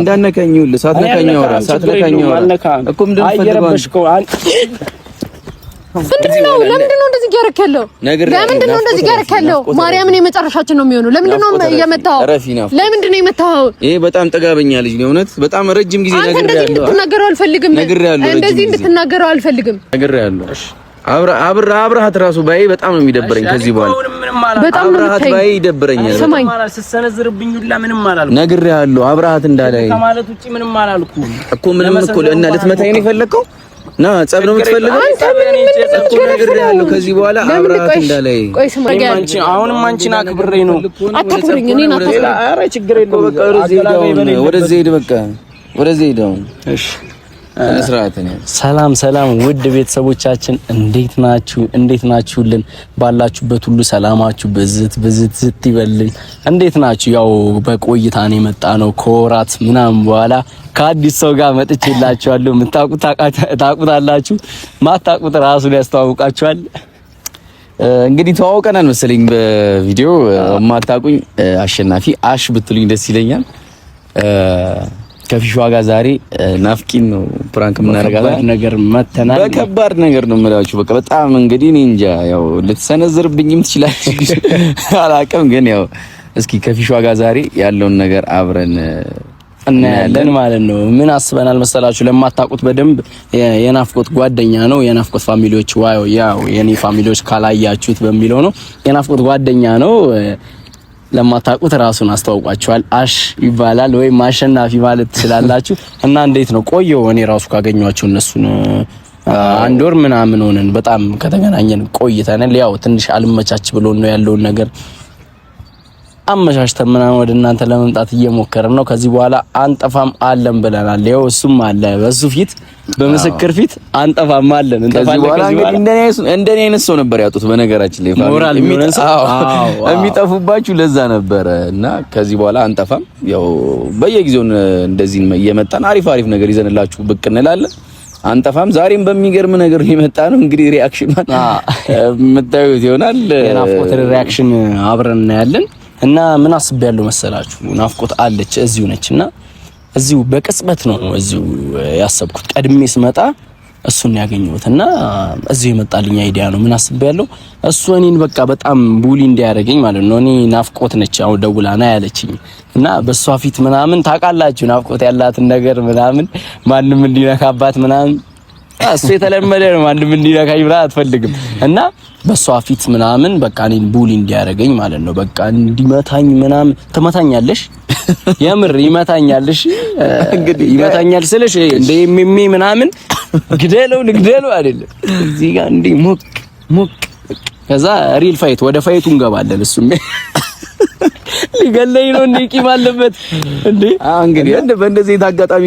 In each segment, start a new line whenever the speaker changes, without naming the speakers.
እንዳነከኝው ሳትነካኛው እኮ ምንድን ነው ፈልገው
ምንድነው? ለምንድነው እንደዚህ ያረከለው? ለምንድነው እንደዚህ ያረከለው? ማርያምን የመጨረሻችን ነው የሚሆነው። ለምንድነው የመታው? ለምንድነው የመታው? ይሄ
በጣም ጠጋበኛ ልጅ ነው እውነት። በጣም ረጅም ጊዜ
እንደዚህ እንድትናገረው አልፈልግም። እንደዚህ እንድትናገረው አልፈልግም።
እሺ አብረሃት ራሱ ባይ በጣም ነው የሚደብረኝ። ከዚህ በኋላ
በጣም
አብረሃት ባይ ይደብረኛል።
ስትሰነዝርብኝ ሁላ ምንም አላልኩም።
ነግሬሃለሁ። አብረሃት እንዳላይ
ከማለት ውጪ ምንም አላልኩም
እኮ ምንም እኮ እና ልትመታኝ ነው የፈለከው? ና ጸብ ነው የምትፈልገው? እኮ ነግሬሃለሁ። ከዚህ በኋላ አብረሃት እንዳላይ
አሁንም አንቺን አክብሬ ነው።
አታክብረኝ። እኔን አታክብረኝ።
ኧረ ችግር የለውም።
በቃ ወደዚህ ሄድ። በቃ ወደዚህ ሄድ። እሺ
ሰላም ውድ ቤተሰቦቻችን እንዴት ናችሁ? እንዴት ናችሁልን? ባላችሁበት ሁሉ ሰላማችሁ ብዝት ይበልኝ። እንዴት ናችሁ? ያው በቆይታ ነው የመጣ ነው ከወራት ምናምን በኋላ ከአዲስ ሰው ጋር መጥቼላችኋለሁ። የምታውቁት ታውቁታላችሁ፣ ማታውቁት ራሱን ያስተዋውቃችኋል።
እንግዲህ ተዋውቀናል መሰለኝ በቪዲዮ። ማታውቁኝ አሸናፊ አሽ ብትሉኝ ደስ ይለኛል። ከፊሽ ዋጋ ዛሬ ናፍቂን ነው ፕራንክ የምናደርጋለን ነገር መተናል። በከባድ ነገር ነው የምላችሁ። በቃ በጣም እንግዲህ እኔ እንጃ ያው ልትሰነዝርብኝም ትችላለች አላውቅም፣ ግን ያው እስኪ ከፊሽ ዋጋ ዛሬ ያለውን ነገር አብረን እናያለን ማለት ነው። ምን አስበናል መሰላችሁ? ለማታውቁት በደንብ የናፍቆት ጓደኛ ነው። የናፍቆት ፋሚሊዎች ያው የኔ ፋሚሊዎች ካላያችሁት በሚለው ነው። የናፍቆት ጓደኛ ነው። ለማታውቁት ራሱን አስተዋውቋቸዋል። አሽ ይባላል ወይም አሸናፊ ማለት ትችላላችሁ። እና እንዴት ነው ቆየው እኔ ራሱ ካገኘኋቸው እነሱን አንድ ወር ምናምን ሆነን በጣም ከተገናኘን ቆይተናል። ያው ትንሽ አልመቻች ብሎ ነው ያለውን ነገር አመቻችተን ምናምን ወደ እናንተ ለመምጣት እየሞከርን ነው። ከዚህ በኋላ አንጠፋም አለን ብለናል። ያው እሱም አለ በሱ ፊት በምስክር ፊት አንጠፋም አለን። ከዚህ በኋላ እንደኔ አይነት ሰው ነበር ያጡት። በነገራችን ላይ ሞራል የሚጠፉባችሁ ለዛ ነበር። እና ከዚህ በኋላ አንጠፋም። ያው በየጊዜው እንደዚህ እየመጣን አሪፍ ነገር ይዘንላችሁ ብቅ እንላለን። አንጠፋም። ዛሬም በሚገርም ነገር የመጣ ነው። እንግዲህ ሪአክሽን የምታዩት ይሆናል።
የናፍቆት ሪአክሽን አብረን እናያለን። እና ምን አስቤያለሁ መሰላችሁ? ናፍቆት አለች እዚሁ ነችና እዚሁ በቅጽበት ነው እዚሁ ያሰብኩት። ቀድሜ ስመጣ እሱን ያገኘሁትና እዚሁ የመጣልኝ አይዲያ ነው። ምን አስቤያለሁ? እሱ እኔን በቃ በጣም ቡሊ እንዲያደርገኝ ማለት ነው። እኔ ናፍቆት ነች አሁን ደውላና ያለችኝ እና በሷ ፊት ምናምን ታውቃላችሁ ናፍቆት ያላትን ነገር ምናምን ማንም እንዲነካባት ምናምን እሱ የተለመደ ነው። ማንም እንዲነካኝ ብላ አትፈልግም እና በሷ ፊት ምናምን በቃ እኔን ቡሊ እንዲያደርገኝ ማለት ነው። በቃ እንዲመታኝ ምናምን ትመታኛለሽ፣ የምር ይመታኛልሽ። እንግዲህ ይመታኛል ስለሽ እንደ የሚሚ ምናምን ግደለው አይደለም እዚህ ጋር እንዴ ሞቅ ከዛ ሪል ፋይት ወደ ፋይቱ እንገባለን። እሱም ሊገለኝ ነው እንዴ ቂም አለበት እንዴ?
እንግዲህ በእንደዚህ አጋጣሚ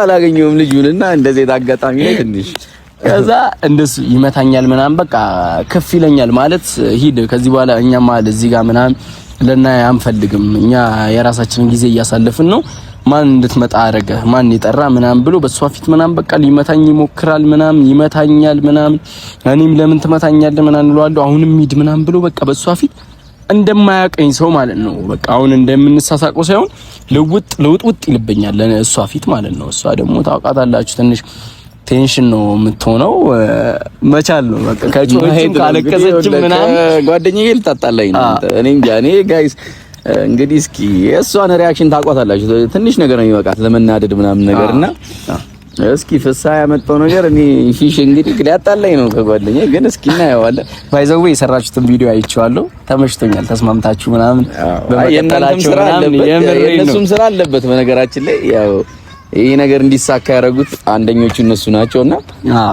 አላገኘውም ልጁንና እንደዚህ አጋጣሚ ላይ ትንሽ
ከዛ እንደሱ ይመታኛል ምናምን በቃ ከፍ ይለኛል ማለት ሂድ ከዚህ በኋላ እኛ ማለት እዚህ ጋር ምናምን ለና አንፈልግም፣ እኛ የራሳችንን ጊዜ እያሳለፍን ነው። ማን እንድትመጣ አደረገ ማን ይጠራ ምናምን ብሎ በሷ ፊት ምናምን በቃ ሊመታኝ ይሞክራል ምናምን ይመታኛል ምናምን እኔም ለምን ትመታኛለህ ምናምን እለዋለሁ። አሁንም ሂድ ምናምን ብሎ በቃ በሷ ፊት እንደማያቀኝ ሰው ማለት ነው። በቃ አሁን እንደምንሳሳቀው ሳይሆን ልውጥ ይልብኛል እሷ ፊት ማለት ነው። እሷ ደግሞ ታውቃታላችሁ ትንሽ ቴንሽን ነው የምትሆነው። መቻል ነው በቃ ከጮኸችም ካለቀሰችም ምናምን
ጓደኛዬ ልታጣላኝ ነው። እኔ ጋይስ እንግዲህ እስኪ የእሷን ሪአክሽን ታውቃታላችሁ። ትንሽ ነገር ነው የሚበቃት ለመናደድ ምናምን ነገርና እስኪ ፍሳ ያመጣው ነገር እኔ ፊሽ እንግዲህ ሊያጣላኝ ነው ከጓደኛዬ። ግን እስኪ እናየዋለን።
ባይዘው የሰራችሁትን ቪዲዮ አይቼዋለሁ፣ ተመችቶኛል። ተስማምታችሁ ምናምን በመቀጠላችሁ ምናምን
የእነሱም ስራ አለበት በነገራችን ላይ ያው ይሄ ነገር እንዲሳካ ያደረጉት አንደኞቹ እነሱ ናቸውና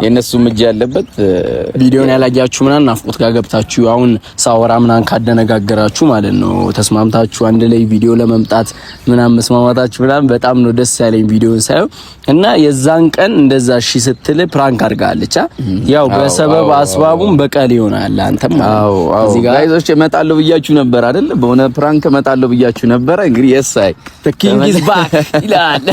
የነሱም እጅ ያለበት።
ቪዲዮን ያላያችሁ ምናምን ናፍቆት ጋር ገብታችሁ አሁን ሳወራ ምናምን ካደነጋገራችሁ ማለት ነው ተስማምታችሁ አንድ ላይ ቪዲዮ ለመምጣት ምናምን መስማማታችሁ ምናምን በጣም ነው ደስ ያለኝ ቪዲዮን ሳይው እና የዛን ቀን እንደዛ እሺ ስትል ፕራንክ አድርጋለች። ያው በሰበብ አስባቡም በቀል ይሆናል። አንተም
እዚህ ጋር አይዞሽ እመጣለሁ ብያችሁ ነበር አይደል? በሆነ ፕራንክ እመጣለሁ ብያችሁ ነበር። እንግዲህ የሳይ
ኪንግ ኢዝ ባክ ይላል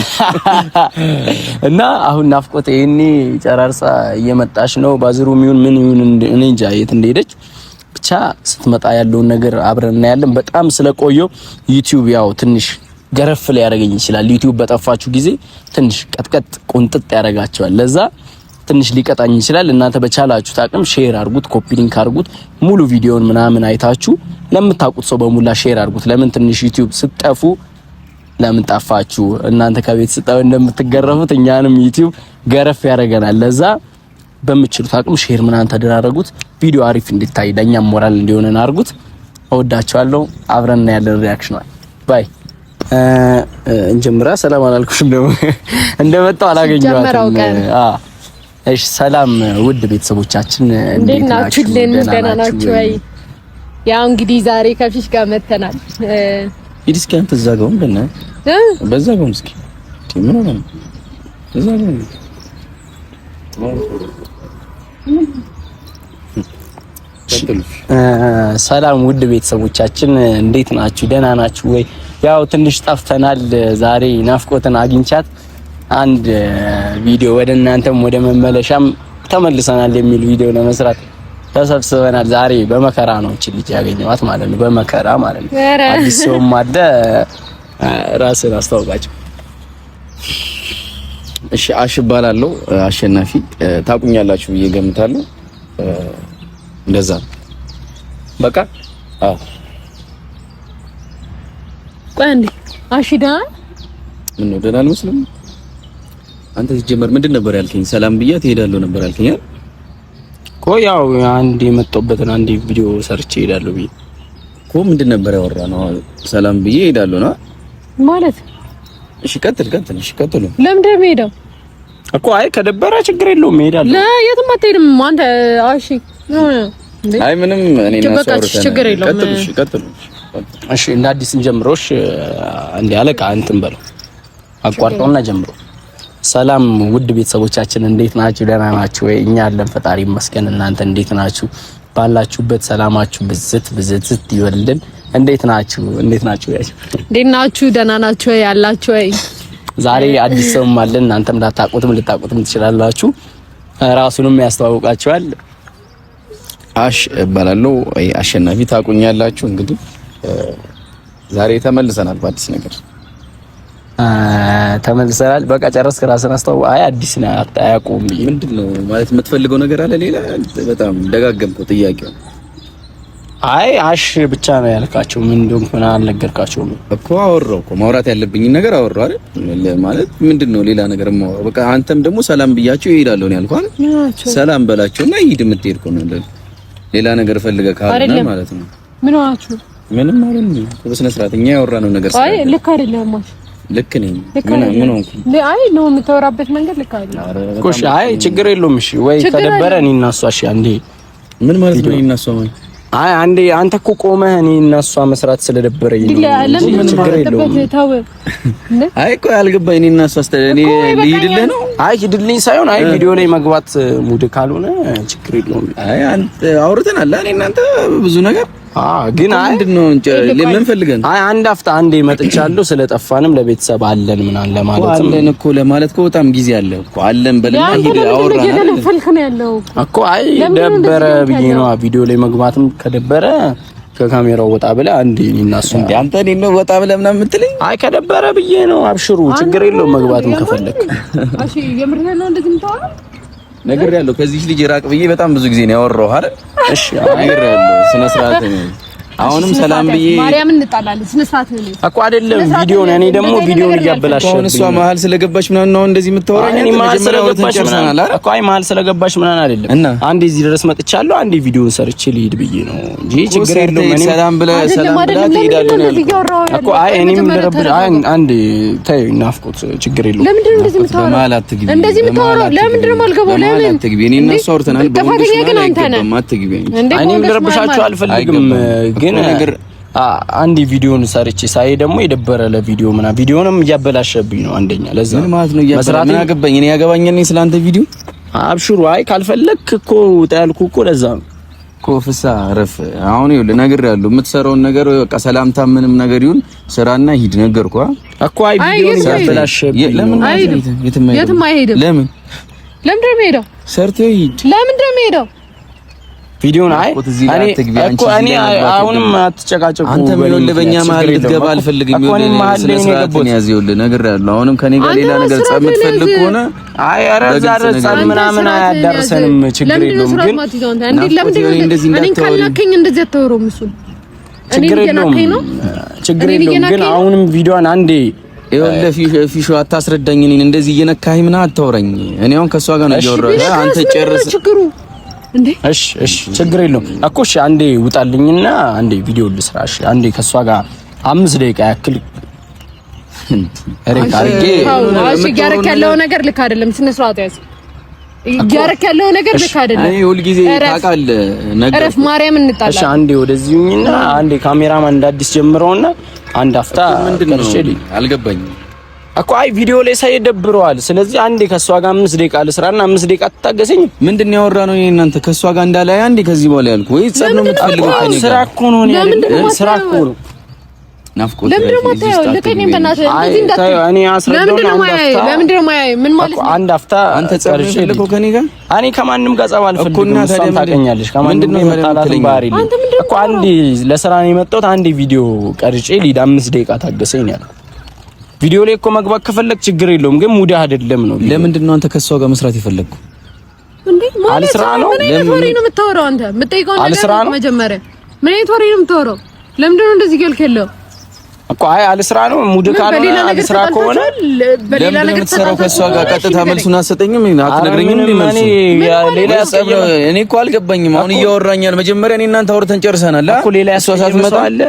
እና አሁን ናፍቆት ይሄኔ ጨራርሳ እየመጣች ነው። ባዝሩ ምን ይሁን እኔ እንጃ የት እንደሄደች ብቻ ስትመጣ ያለውን ነገር አብረን እናያለን። በጣም ስለቆየው ዩቲዩብ ያው ትንሽ ገረፍ ላይ ያደርገኝ ይችላል። ዩቲዩብ በጠፋችሁ ጊዜ ትንሽ ቀጥቀጥ ቁንጥጥ ያደርጋቸዋል። ለዛ ትንሽ ሊቀጣኝ ይችላል። እናንተ በቻላችሁት አቅም ሼር አድርጉት፣ ኮፒ ሊንክ አድርጉት። ሙሉ ቪዲዮን ምናምን አይታችሁ ለምታውቁት ሰው በሙላ ሼር አድርጉት። ለምን ትንሽ ዩቲዩብ ስጠፉ ለምን ጠፋችሁ እናንተ ከቤት ስጠው እንደምትገረፉት እኛንም ዩቲዩብ ገረፍ ያደርገናል። ለዛ በምትችሉት አቅም ሼር ምናምን ተደራረጉት። ቪዲዮ አሪፍ እንዲታይ ለኛም ሞራል እንዲሆነን አድርጉት። እወዳችኋለሁ። አብረን ያለን ሪአክሽን ባይ እንጀምራ። ሰላም አላልኩሽም ደግሞ እንደመጣው አላገኘኋትም። እሺ ሰላም ውድ ቤተሰቦቻችን እንዴት ናችሁ? ደህና ናችሁ ወይ? ያው እንግዲህ ዛሬ ከፊሽ ጋር መተናል።
ኢዲስ ካንተ ዘጋው እንደና በዛ ጋር እስኪ ምን ሆነ ነው እዛ ጋር
ሰላም ውድ ቤተሰቦቻችን እንዴት ናችሁ? ደህና ናችሁ ወይ? ያው ትንሽ ጠፍተናል። ዛሬ ናፍቆትን አግኝቻት አንድ ቪዲዮ ወደ እናንተም ወደ መመለሻም ተመልሰናል የሚል ቪዲዮ ለመስራት ተሰብስበናል። ዛሬ በመከራ ነው እቺ ልጅ ያገኘዋት ማለት ነው። በመከራ ማለት ነው። አዲስ ሰውም አለ። ራስን አስተዋውቃቸው።
እሺ አሽ እባላለሁ። አሸናፊ ታቁኛላችሁ ብዬ ገምታለሁ። እንደዛ በቃ አዎ።
ቆይ እንዴ አሽዳ
ምን ነው ደህና አልመስልም? አንተ ሲጀመር ምንድን ነበር ያልከኝ? ሰላም ብያት እሄዳለሁ ነበር ያልከኝ አይደል?
ቆይ ያው አንዴ የመጣሁበትን አንዴ ቪዲዮ ሰርቼ እሄዳለሁ ብዬ
እኮ ምንድን ነበር ያወራነው? ሰላም ብዬ እሄዳለሁ ነው
ማለት።
እሺ ቀጥል። እሺ ቀጥሉ።
ለምንድን ነው የምሄደው
እኮ? አይ ከደበረ ችግር የለውም እሄዳለሁ።
ለየትም አትሄድም አንተ። እሺ
አይ ምንም እኔ እና ሰውርተን
ችግር የለውም።
ቀጥሉ።
እሺ እንደ አዲስ እንጀምሮሽ እንደ አለቃ እንትን በለው አቋርጠውና ጀምሮ። ሰላም ውድ ቤተሰቦቻችን እንዴት ናችሁ? ደህና ናችሁ ወይ? እኛ አለን ፈጣሪ ይመስገን። እናንተ እንዴት ናችሁ? ባላችሁበት ሰላማችሁ ብዝት ይወልልን። እንዴት ናችሁ? እንዴት ናችሁ? ደህና ናችሁ ወይ? ያላችሁ ወይ? ዛሬ አዲስ ሰውም አለን። እናንተም ልታቁትም ትችላላችሁ። ራሱንም ያስተዋውቃችኋል።
አሽ እባላለሁ። አሸናፊ ታቁኛላችሁ። እንግዲህ ዛሬ ተመልሰናል በአዲስ ነገር
ተመልሰናል። በቃ ጨረስክ? ራስን አስተዋውቅ። አይ አዲስ ነው አታያቁም።
ምንድነው ማለት የምትፈልገው ነገር አለ ሌላ? በጣም ደጋገምኩ ጥያቄው።
አይ አሽ ብቻ ነው ያልካቸው። ምን እንደሆነ ምን አልነገርካቸውም
እኮ? አወራው እኮ ማውራት ያለብኝ ነገር አወራው አይደል? ማለት ምንድነው ሌላ ነገር ማወራው? በቃ አንተም ደግሞ ሰላም ብያቸው ይሄዳለሁ ነው ያልኩህ አይደል? ሰላም በላቸውና ሂድ። የምትሄድ ከሆነ ሌላ ነገር ፈልገህ ካልሆነ ማለት ነው።
ምን ሆናችሁ?
ምንም አይደለም። በስነ ስርዓት እኛ ያወራነው ነገር
አይ ልክ አይደለም ማለት ልክ
ነኝ። ምን ሆንኩ?
አይ ነው የምታወራበት መንገድ ልክ አይደለም
እኮ። እሺ አይ ችግር የለውም። እሺ ወይ ከደበረ እኔ እና እሷ እሺ አንዴ
ምን ማለት ነው? እኔ እና እሷ ማለት
አይ አንዴ አንተ እኮ ቆመህ እኔ እና እሷ መስራት ስለደበረኝ ነው። ችግር የለውም።
አይ እኮ ያልገባኝ እኔ እና እሷ እኔ ልሂድልህ ነው።
አይ ሂድልኝ ሳይሆን አይ ቪዲዮ ላይ መግባት ሙድ ካልሆነ ችግር የለውም።
አይ አንተ አውርተናል እኔ እናንተ ብዙ ነገር
ግን
ምንድነው ለምን ፈልገን?
አይ አንድ አፍታ አንዴ መጥቻለሁ። ስለጠፋንም ለቤተሰብ አለን ምናምን ለማለት
አለን እኮ ለማለት እኮ በጣም ጊዜ አለ እኮ አለን በለና ሂድ አወራን
እኮ። አይ ደበረ ብዬ ነው ቪዲዮ ላይ መግባትም ከደበረ ከካሜራው ወጣ ብለህ አንዴ እኔና እሱ
እንዴ አንተ እኔ ነው ወጣ ብለህ ምናምን የምትለኝ?
አይ ከደበረ ብዬ ነው። አብሽሩ ችግር የለውም መግባትም ከፈለክ።
እሺ የምርህ ነው እንደዚህ የምታወራው?
ነገር ያለው ከዚህ ልጅ ራቅ ብዬ በጣም ብዙ ጊዜ ነው ያወራው አይደል? እሺ ነገር ያለው ስነ ስርዓት ነው። አሁንም ሰላም ብዬ
ማርያም እንጣላለን። ስነ ስርዓት ነው
እኮ አይደለም ቪዲዮ ነው። እኔ ደግሞ ቪዲዮን እያበላሸው
ነው። እሷ መሀል ስለገባች ምናምን ነው እንደዚህ የምታወራኝ?
እኔ መሀል ስለገባች ምናምን እኮ አይ መሀል ስለገባች ምናምን አይደለም። አንዴ እዚህ ድረስ መጥቻለሁ። አንዴ ቪዲዮን ሰርቼ ልሂድ ብዬ ነው እንጂ ችግር የለውም። እኔ
ሰላም ብለህ ትሄዳለህ ነው
እኮ። አይ እኔም ልረብሽ አንዴ ተይ ናፍቆት ችግር የለውም።
ለምንድን ነው እንደዚህ የምታወራው?
በመሀል አትግቢ።
እንደዚህ የምታወራው ለምንድን ነው የማልገባው? ለምን
አትግቢ? እኔ እና እሷ አውርተናል።
በወንዶች ግን አንተ ነህ
አትግቢ።
እኔም ልረብሻችሁ አልፈልግም ግን አንዲ ቪዲዮን ሰርቼ ሳይ ደግሞ የደበረ ለቪዲዮ ምና ቪዲዮንም እያበላሸብኝ ነው። አንደኛ ለዛ
ምን ማለት ነው እያበላሸ? ምን አገባኝ እኔ ያገባኛል ስላንተ ቪዲዮ።
አብሽሩ አይ ካልፈለክ እኮ ታልኩ እኮ ለዛ ነው
እኮ። ፍሳ ረፍ አሁን ይኸውልህ ነግሬሃለሁ። የምትሰራውን ነገር በቃ ሰላምታ ምንም ነገር ይሁን ስራና ሂድ ነገርኩህ እኮ። አይ ቪዲዮን እያበላሸብኝ ለምን
የትም አይሄድም።
ለምን
ለምንድን ነው የምሄደው?
ሰርቶ ሂድ።
ለምንድን ነው የምሄደው?
ቪዲዮን አይ እኔ አሁንም አትጨቃጨቁ።
አንተ ምን ለበኛ መሀል ልትገባ አልፈልግም። ስነስርዓትን ያዝ ይኸውልህ ነግሬሃለሁ። አሁንም ከኔ ጋር ሌላ ነገር ጸብ የምትፈልግ ከሆነ
አይ ጸብ ምናምን አያዳርሰንም፣ ችግር የለውም። ግን ችግር የለውም። ግን አሁንም ቪዲዮን አንዴ
ይኸውልህ ፊሾ አታስረዳኝ። እኔን እንደዚህ እየነካኸኝ ምናምን አታወራኝ። እኔ አሁን ከእሷ ጋር ነው እያወራሁ። አንተ ጨርስ ችግሩ
እንዴ። እሺ ችግር የለውም እኮ እሺ። አንዴ ውጣልኝና አንዴ ቪዲዮ ልስራ። እሺ አንዴ ከሷ ጋር 5 ደቂቃ ያክል
እረክ አርጌ እሺ። ያረክ ያለው ነገር ልክ አይደለም። ስነ ስርዓት ያዝ። ያረክ ያለው ነገር ልክ አይደለም።
እኔ ሁሉ ጊዜ ታውቃለህ ነገር
እረፍ። ማርያም እንጣላ።
እሺ አንዴ ወደዚህኝና አንዴ ካሜራማን እንዳዲስ ጀምረውና አንድ አፍታ
ምንድነው አልገባኝም
እኮ አይ ቪዲዮ ላይ ሳይደብረዋል። ስለዚህ አንዴ ከሷ ጋር 5 ደቂቃ ልስራና 5 ደቂቃ ትታገሰኝ።
ምንድነው ያወራነው? እናንተ ከሷ ጋር እንዳላይ አንዴ ከዚህ በኋላ ያልኩ ወይ ጸብ ነው የምትፈልገው? ከኔ
ስራ እኮ ነው ነው ስራ እኮ ነው።
ናፍቆት
ለምንድነው ማታየው? ለከኔ በእናትህ እንደዚህ እንዳትል።
እኔ አስረዳውና
ለምንድነው ማያይ? ምን ማለት ነው?
አንድ አፍታ
አንተ ጸብ ፈልገው ከኔ ጋር
እኔ ከማንም ጋር ጸብ አልፈልግም። እሷም ታውቀኛለሽ። ከማንም ጋር የመጣላትን ባህሪ እኮ አንዴ ለስራ ነው የመጣሁት። አንዴ ቪዲዮ ቀርጬ ሊድ 5 ደቂቃ ታገሰኝ ነው ያልኩት። ቪዲዮ ላይ እኮ መግባት ከፈለክ ችግር የለውም። ግን ሙድ አይደለም ነው።
ለምንድን ነው አንተ ከሷ ጋር መስራት የፈለግከው?
እንዴ ማለት
አልስራ ነው።
ምን አይነት ወሬ ነው የምታወራው አንተ? የምጠይቀው ነገር መጀመሪያ ምን አይነት ወሬ ነው የምታወራው? ለምንድን ነው እንደዚህ ያልከለው
እኮ? አይ አልስራ ነው ሙድ ካልሆነ አልስራ ከሆነ
በሌላ ነገር
ተሰራው ከሷ ጋር ቀጥታ መልሱን አሰጠኝም። አትነግረኝም እንዴ መልሱ? ሌላ ጸብ እኔ እኮ አልገባኝም። አሁን እያወራኛል መጀመሪያ እኔ እናንተ አውርተን ጨርሰናል
እኮ ሌላ ያሷሳት መጣለ።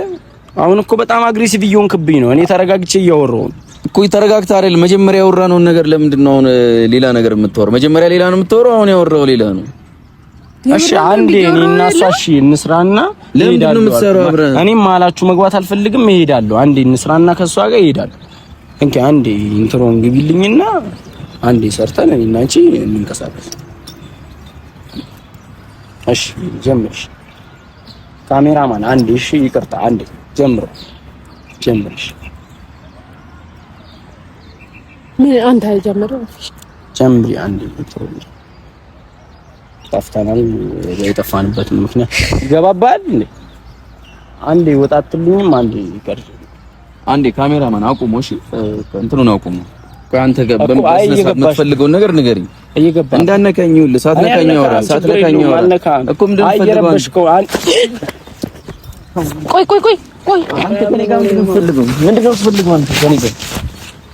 አሁን እኮ በጣም አግሬሲቭ እየሆንክብኝ ነው። እኔ ተረጋግቼ እያወራሁ
እኮ ተረጋግተህ አይደል? መጀመሪያ ያወራነውን ነገር ለምንድን ነው አሁን ሌላ ነገር የምታወራው? መጀመሪያ ሌላ ነው የምታወራው፣ አሁን ያወራው ሌላ ነው።
እሺ አንዴ እኔ እና እሷ እሺ እንስራና
ለምንድን ነው የምትሰራው አብረን?
እኔም ማላችሁ መግባት አልፈልግም፣ እሄዳለሁ። አንዴ እንስራና ከሷ ጋር እሄዳለሁ። እንኪ አንዴ ኢንትሮን ግቢልኝና አንዴ ሰርተን እኔና አንቺ እንንቀሳቀስ። እሺ ጀምርሽ። ካሜራማን አንዴ እሺ ይቅርታ፣ አንዴ ጀምርሽ።
ምን አንተ ጀምረው
ጀምሪ አንዴ ኢንትሮ ታፍታናል። የጠፋንበት ምክንያት ይገባባል እንዴ? አንዴ ወጣትልኝም አንዴ ይቀር።
አንዴ ካሜራማን አቁሞ እሺ፣ እንትኑን አቁሞ አንተ ገበን የምትፈልገውን ነገር ንገሪኝ። እንዳነካኝ ይኸውልህ፣ ሳትነካኝ አውራ እኮ ምንድን ነው ፈልገው?
ቆይ
አንተ ከኔ ጋር ምንድን ነው ፈልገው? አንተ ከኔ ጋር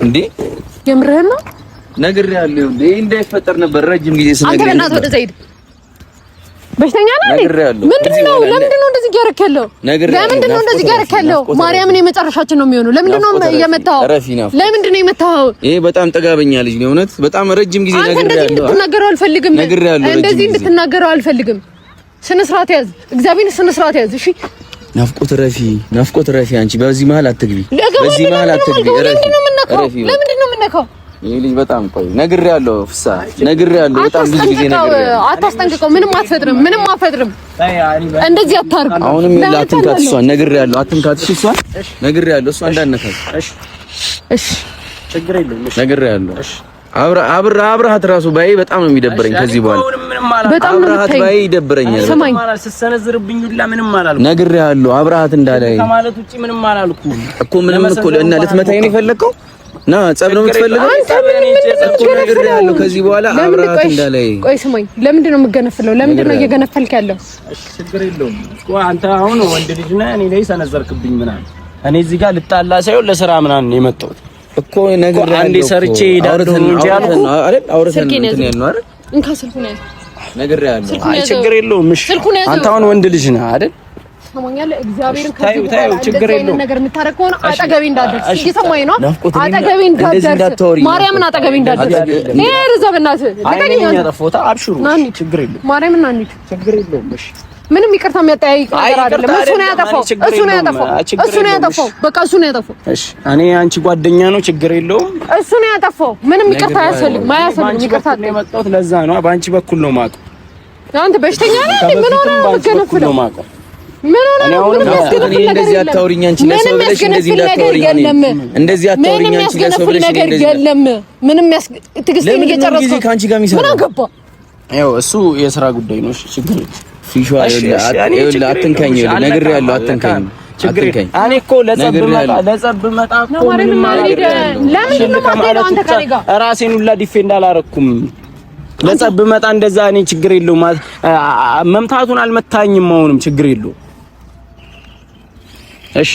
እንዴ
የምርህን ነው?
ነግሬሃለሁ። እንዴ እንዳይፈጠር ነበር ረጅም ጊዜ ስነግርህ።
አንተ በእናትህ ወደ ዘይድ በሽተኛ ነህ እንዴ? ምንድነው? ለምንድን ነው እንደዚህ ያረከለው? ለምንድን ነው እንደዚህ ያረከለው? ማርያምን የመጨረሻችን ነው የሚሆነው። ለምንድን ነው የመታው? ለምንድን ነው የመታው? ይሄ
በጣም ጠጋበኛ ልጅ ነው እውነት። በጣም ረጅም ጊዜ ነግሬሃለሁ።
እንደዚህ እንድትናገረው አልፈልግም። እንደዚህ እንድትናገረው አልፈልግም። ስነ ስርዓት ያዝ። እግዚአብሔር ስነ ስርዓት ያዝ። እሺ
ናፍቆት ረፊ አንቺ በዚህ መሀል አትግቢ። በዚህ መሀል አትግቢ።
ለምንድን ነው የምነካው?
ይሄ ልጅ በጣም ቆይ ነግሬሃለሁ። ፍሳ ነግሬሃለሁ። በጣም ብዙ ጊዜ ነግሬሃለሁ።
አታስጠንቅቀው። ምንም አትፈጥርም። እንደዚህ አታርግ።
አሁንም ላትንካት እሷን ነግሬሃለሁ። አትንካት። እሺ እሷን ነግሬሃለሁ። እሷን እንዳነካት። እሺ
ችግር የለውም።
ነግሬሃለሁ። እሺ አብረሃት ራሱ ባይ በጣም ነው የሚደብረኝ። ከዚህ በኋላ
በጣም
አብረሃት ባይ ይደብረኛል።
ሰማኝ
ስትሰነዝርብኝ ሁላ ምንም አላልኩም።
ነግሬሃለሁ። አብረሃት እንዳላይ
ከማለት ውጪ ምንም አላልኩም
እኮ ምንም እኮ እና ልትመታኝ ነው የፈለከው? ና ጸብ ነው የምትፈልገው እኮ ነግሬሃለሁ። ከዚህ በኋላ አብረሃት እንዳላይ።
ቆይ ስማኝ፣ ለምንድን ነው የምገነፍለው? ለምንድን ነው እየገነፈልክ ያለው?
ችግር የለውም እኮ አንተ አሁን ወንድ ልጅ ነህ። እኔ ላይ ሰነዘርክብኝ ምናምን። እኔ እዚህ ጋር ልጣላ ሳይሆን ለስራ ምናምን ነው የመጣሁት እኮ ነግሬሃለሁ። አንዴ ሰርቼ ሄዳለሁ እንጂ አልኩ አይደል? አውርተን እንትን ያልነው አይደል?
እንካ ስልኩን ያዝ።
ነግሬሃለሁ። አይ ችግር የለውም። እሺ አንተ አሁን ወንድ ልጅ ነህ አይደል?
ሰማኛለህ። እግዚአብሔር ከዚህ ችግር የለውም። ነገር የምታረግ ከሆነ አጠገቤ እንዳትደርስ። እየሰማኝ ነው። አጠገቤ እንዳትደርስ፣ ማርያምን አጠገቤ እንዳትደርስ። ይሄ ርዘብናት ለከኝ ነው ያጠፋሁት። አብሽሩ፣ ችግር የለውም። ማርያምን አንቺ ችግር የለውም። እሺ ምንም ይቅርታ የሚያጠያይቅ ነገር አይደለም። እሱ ነው ያጠፋው። በቃ እሱ ነው ያጠፋው። እሺ እኔ አንቺ ጓደኛ ነው፣ ችግር የለውም። እሱ ነው ያጠፋው። ምንም ይቅርታ አያስፈልግም። ይቅርታ ነው የመጣሁት። ለዛ ነው በአንቺ በኩል ነው ማውቀው። አንተ በሽተኛ ነህ። ምን ሆነ ነው የምትገነፍለው? ምን ሆነ ነው እንደዚህ አታውሪኝ አንቺ። ለሰው ብለሽ እንደዚህ እንዳታውሪኝ። እንደዚህ አታውሪኝ አንቺ። ለሰው ብለሽ እንደዚህ የለም። ምንም ትዕግስቴን እየጨረስኩ ምን አገባ? ያው እሱ የሥራ ጉዳይ ነው። እሺ ችግር
ፊሿ አትንከኝ፣ ነግሬሃለሁ፣ አትንከኝ።
እኔ እኮ ለጸብ መጣ እኮ ምንም ማለት ራሴን ሁላ ዲፌንድ አላረኩም። ለጸብ መጣ እንደዛ እኔ ችግር የለውም። መምታቱን አልመታኝም፣ አሁንም ችግር የለውም። እሺ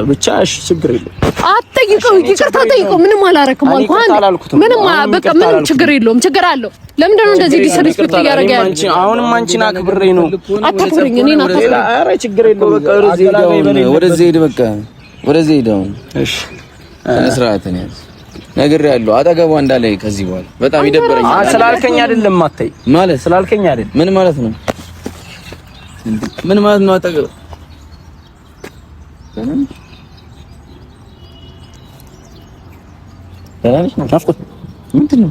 ብቻ እሺ፣ ችግር የለውም።
አትጠይቀው፣ ይቅርታ ጠይቀው። ምንም አላረክም አልኳን። ምንም በቃ ምንም ችግር የለውም። ችግር አለው። ለምንድን ነው እንደዚህ ዲስሪስፔክት እያደረገ ያለው?
አሁንም አንቺን አክብሬ ነው።
አታክብረኝ፣ እኔን አታክብረኝ።
ኧረ ችግር የለውም። በቃ
ወደዚህ ሄድ፣ በቃ ወደዚህ ሄድ። እሺ ስርዓት ነው ነግሬሃለሁ። አጠገቧ እንዳለ ከዚህ በኋላ በጣም ይደብረኛል።
ስላልከኝ አይደለም አታይ ማለት ስላልከኝ አይደለም።
ምን ማለት ነው? ምን ማለት ነው? አጠገብ
ናፍቆት ምንድን ነው?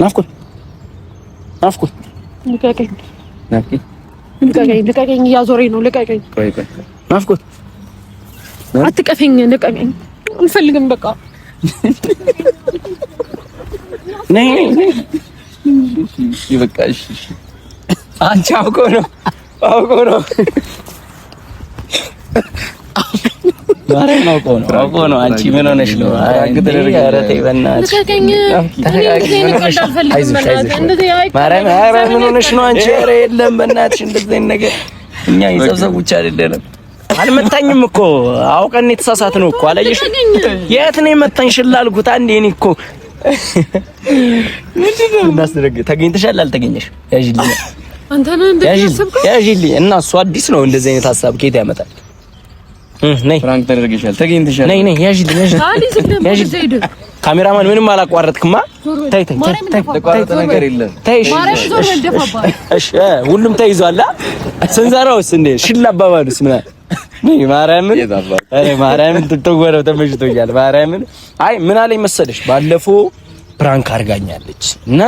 ናፍቆት
ልቀቀኝ፣ እያዞረኝ ነው። ልቀቀኝ።
ናፍቆት
አትቀፈኝ፣ ልቀቀኝ። አልፈልግም። በቃ
ነይ
ይበቃሽ።
አንቺ አውቆ ነው ማረም አውቆ ነው። አንቺ ምን ሆነሽ ነው? ኧረ ተይ በእናትሽ ማረም ምን ሆነሽ ነው አንቺ? ኧረ የለም በእናትሽ እንደዚህ ነገር እኛ የሰብሰቦች አይደለም። አልመታኝም እኮ አውቀን የተሳሳት ነው እኮ አላየሽ? የት ነው የመታኝ? ሽላልኩት አንዴ እኔ እኮ ምንድነው እናስደረግ ተገኝተሻል አልተገኘሽ? ያዥልኝ
አንተ ነህ እንደዚህ ያሰብከው?
ያዥልኝ እና እሱ አዲስ ነው እንደዚህ አይነት ሀሳብ ከየት ያመጣል? ነይ
ፍራንክ ተደርገሻል፣ ተገኝተሻል።
ነይ ያዥልኝ ያዥልኝ። ካሜራማን ምንም አላቋረጥክማ። ተይ
ተቋረጠ ነገር የለም።
ተይ እሺ ሁሉም ተይዟል። ስንዘራውስ እንዴ ሽል አባባሉስ ምን ነይ ማርያምን ትተወረው ተመችቶኛል። ማርያምን አይ ምን አለኝ መሰለሽ ባለፈው ፕራንክ አድርጋኛለች እና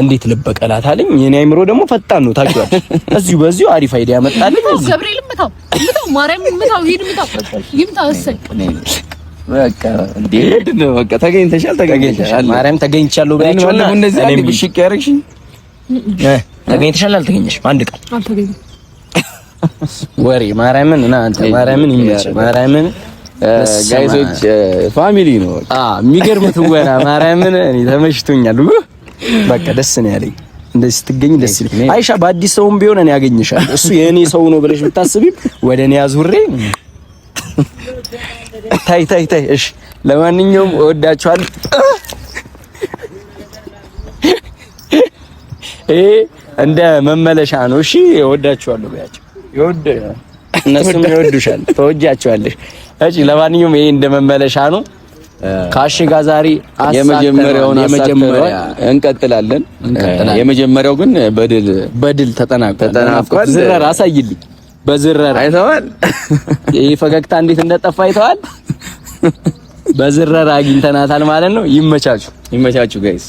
እንዴት ልበቀላት አለኝ። የኔ አይምሮ ደግሞ ፈጣን ነው ታውቂዋለሽ። በዚሁ አሪፍ አይዲያ መጣልኝ።
ገብርኤል ምታው ማርያምን ምታው ሂድ ምታው ይምታው እሰይ
በቃ እንዴ ነው በቃ ተገኝተሻል።
ማርያም ተገኝቻለሁ ብላችሁና
እንደዚህ አንድ ብሽቅ ያረግሽ
ተገኝተሻል አልተገኘሽም? አንድ ቃል
አልተገኘም።
ወሬ ማርያምን እና አንተ ማርያምን ይመች ማርያምን
ጋይሶች ፋሚሊ ነው።
የሚገርም ትወና ማርያምን እኔ ተመችቶኛል። በቃ ደስ ነው ያለኝ። እንደዚህ ስትገኝ ደስ ይላል። አይሻ በአዲስ ሰውም ቢሆን እኔ ያገኝሻለሁ። እሱ የኔ ሰው ነው ብለሽ ብታስቢም ወደ እኔ አዙሬ ታይ እሺ ለማንኛውም እወዳችኋለሁ። ይሄ እንደ መመለሻ ነው። እሺ እወዳችኋለሁ በያቸው። እነሱም ይወዱሻል፣ ተወጃቸዋለሽ። እሺ ለማንኛውም ይሄ እንደ መመለሻ ነው። ካሽ ጋር ዛሬ
የመጀመሪያውን እንቀጥላለን። የመጀመሪያው ግን በድል ተጠናቋል።
ዝረራ አሳይልኝ። በዝረራ
አይተዋል።
ይሄ ፈገግታ እንዴት እንደጠፋ አይተዋል። በዝረራ አግኝተናታል ማለት ነው። ይመቻችሁ ጋይስ።